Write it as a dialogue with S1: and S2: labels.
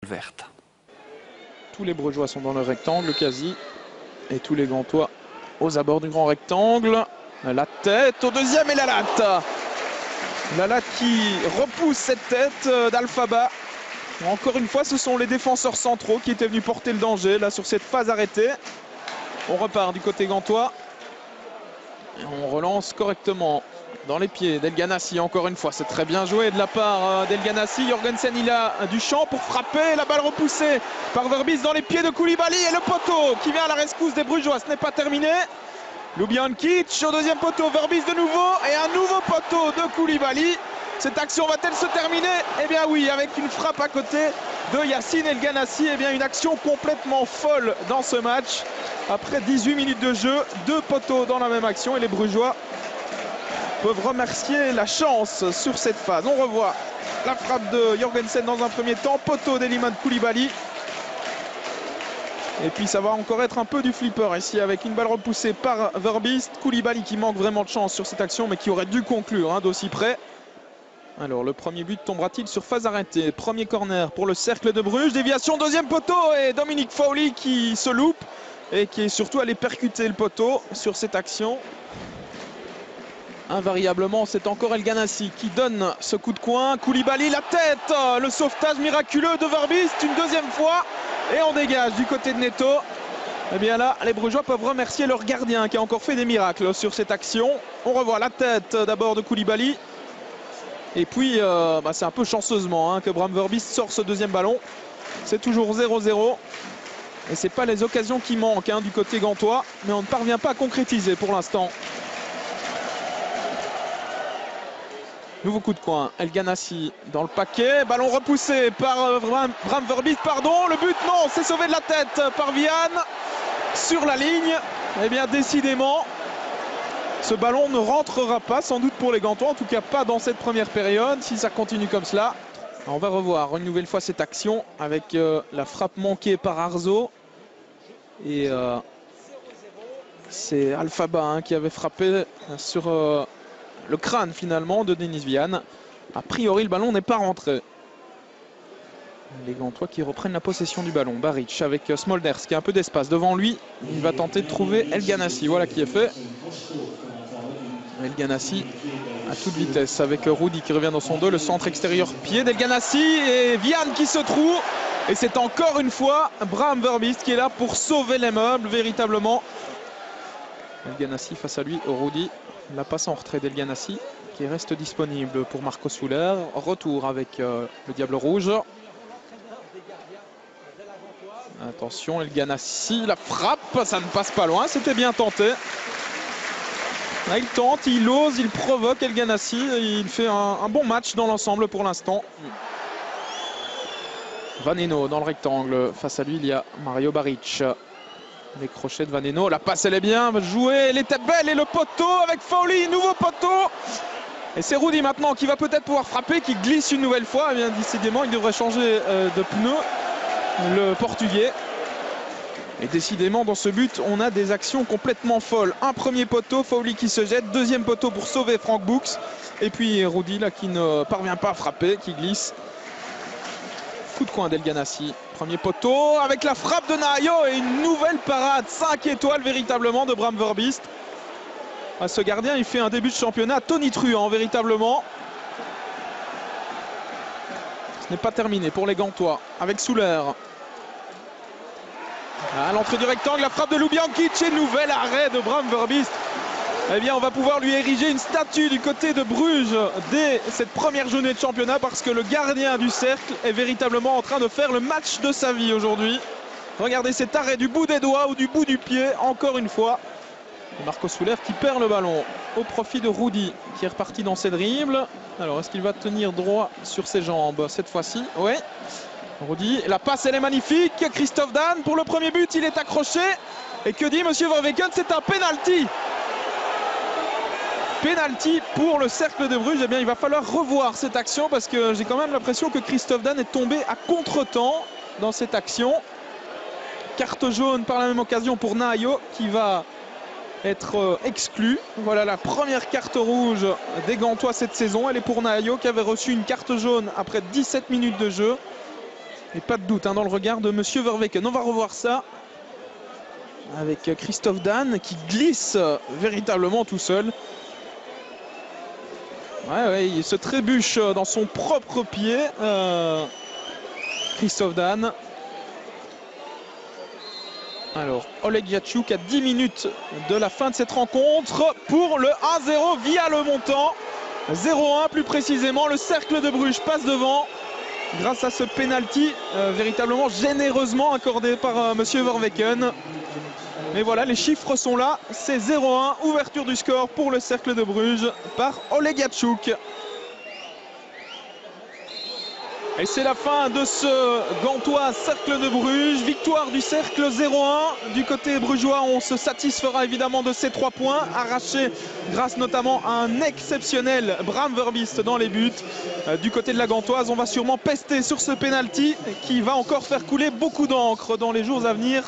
S1: verte.
S2: Tous les Brugeois sont dans le rectangle quasi. Et tous les Gantois aux abords du grand rectangle. La tête au deuxième et la latte. La latte qui repousse cette tête d'Alphaba. Encore une fois, ce sont les défenseurs centraux qui étaient venus porter le danger là sur cette phase arrêtée. On repart du côté gantois. Et on relance correctement dans les pieds d'El Ghanassi. Encore une fois, c'est très bien joué de la part d'El Ghanassi. Jorgensen, il a du champ pour frapper. La balle repoussée par Verbis dans les pieds de Koulibaly. Et le poteau qui vient à la rescousse des Brugeois. Ce n'est pas terminé. Ljubijankic au deuxième poteau. Verbis de nouveau. Et un nouveau poteau de Koulibaly. Cette action va-t-elle se terminer? Eh bien oui, avec une frappe à côté de Yacine El Ghanassi. Eh bien une action complètement folle dans ce match. Après 18 minutes de jeu, 2 poteaux dans la même action. Et les Brugeois peuvent remercier la chance sur cette phase. On revoit la frappe de Jorgensen dans un premier temps. Poteau d'Eliman Koulibaly. Et puis ça va encore être un peu du flipper ici avec une balle repoussée par Verbis. Koulibaly qui manque vraiment de chance sur cette action mais qui aurait dû conclure d'aussi près. Alors le premier but tombera-t-il sur phase arrêtée? Premier corner pour le Cercle de Bruges. Déviation deuxième poteau et Dominic Fowley qui se loupe et qui est surtout allé percuter le poteau sur cette action. Invariablement, c'est encore El Ghanassi qui donne ce coup de coin. Koulibaly, la tête, le sauvetage miraculeux de Verbis une deuxième fois. Et on dégage du côté de Neto. Et bien là, les Brugeois peuvent remercier leur gardien qui a encore fait des miracles sur cette action. On revoit la tête d'abord de Koulibaly. Et puis, c'est un peu chanceusement que Bram Verbis sort ce deuxième ballon. C'est toujours 0-0. Et ce n'est pas les occasions qui manquent du côté gantois. Mais on ne parvient pas à concrétiser pour l'instant. Nouveau coup de coin, El Ghanassi dans le paquet. Ballon repoussé par Bram Verbis, pardon. Le but, non, c'est sauvé de la tête par Vian. Sur la ligne. Eh bien, décidément, ce ballon ne rentrera pas, sans doute pour les Gantois. En tout cas, pas dans cette première période. Si ça continue comme cela, on va revoir une nouvelle fois cette action avec la frappe manquée par Arzo. Et c'est Alphaba qui avait frappé sur le crâne finalement de Denis Vian. A priori, le ballon n'est pas rentré. Les Gantois qui reprennent la possession du ballon. Baric avec Smolders qui a un peu d'espace devant lui. Il va tenter de trouver El Ghanassi. Voilà qui est fait. El Ghanassi à toute vitesse avec Rudy qui revient dans son dos. Le centre extérieur pied d'El Ghanassi et Vian qui se trouve. Et c'est encore une fois Bram Verbis qui est là pour sauver les meubles véritablement. El Ghanassi face à lui, Rudy. La passe en retrait d'El Ghanassi qui reste disponible pour Marco Souler. Retour avec le Diable Rouge. Attention, El Ghanassi, la frappe, ça ne passe pas loin, c'était bien tenté. Là, il tente, il ose, il provoque El Ghanassi. Il fait un bon match dans l'ensemble pour l'instant. Vaneno dans le rectangle. Face à lui, il y a Mario Baric. Les crochets de Vaneno. La passe, elle est bien jouée. Elle était belle. Et le poteau avec Fowley. Nouveau poteau. Et c'est Rudy maintenant qui va peut-être pouvoir frapper, qui glisse une nouvelle fois. Eh bien, décidément, il devrait changer de pneu. Le Portugais. Et décidément, dans ce but, on a des actions complètement folles. Un premier poteau, Fowley qui se jette. Deuxième poteau pour sauver Frank Books. Et puis Rudy là qui ne parvient pas à frapper, qui glisse. Coup de coin d'El Ghanassi. Premier poteau avec la frappe de Nahayo et une nouvelle parade. 5 étoiles véritablement de Bram Verbis. Ce gardien, il fait un début de championnat tonitruant véritablement. Ce n'est pas terminé pour les Gantois avec Souler. À l'entrée du rectangle, la frappe de Ljubijankic et nouvel arrêt de Bram Verbis. Eh bien, on va pouvoir lui ériger une statue du côté de Bruges dès cette première journée de championnat parce que le gardien du cercle est véritablement en train de faire le match de sa vie aujourd'hui. Regardez cet arrêt du bout des doigts ou du bout du pied, encore une fois. Marco Souler qui perd le ballon au profit de Rudy qui est reparti dans ses dribbles. Alors, est-ce qu'il va tenir droit sur ses jambes cette fois-ci? Oui. Rudy, la passe elle est magnifique. Christophe Dan pour le premier but, il est accroché. Et que dit Monsieur Verweken? C'est un penalty. Penalty pour le Cercle de Bruges. Eh bien, il va falloir revoir cette action parce que j'ai quand même l'impression que Christophe Dan est tombé à contre-temps dans cette action. Carte jaune par la même occasion pour Nahayo qui va être exclu. Voilà la première carte rouge des Gantois cette saison. Elle est pour Nahayo qui avait reçu une carte jaune après 17 minutes de jeu. Et pas de doute dans le regard de Monsieur Verweken. On va revoir ça avec Christophe Dan qui glisse véritablement tout seul. Ouais, il se trébuche dans son propre pied. Christophe Dan. Alors, Oleg Yachuk à 10 minutes de la fin de cette rencontre pour le 1-0 via le montant. 0-1 plus précisément. Le Cercle de Bruges passe devant grâce à ce penalty véritablement généreusement accordé par Monsieur Verweken. Mais voilà, les chiffres sont là. C'est 0-1, ouverture du score pour le Cercle de Bruges par Oleg Yachuk. Et c'est la fin de ce Gantois Cercle de Bruges. Victoire du Cercle 0-1. Du côté brugeois, on se satisfera évidemment de ces 3 points arrachés grâce notamment à un exceptionnel Bram Verbiest dans les buts. Du côté de la Gantoise, on va sûrement pester sur ce penalty qui va encore faire couler beaucoup d'encre dans les jours à venir.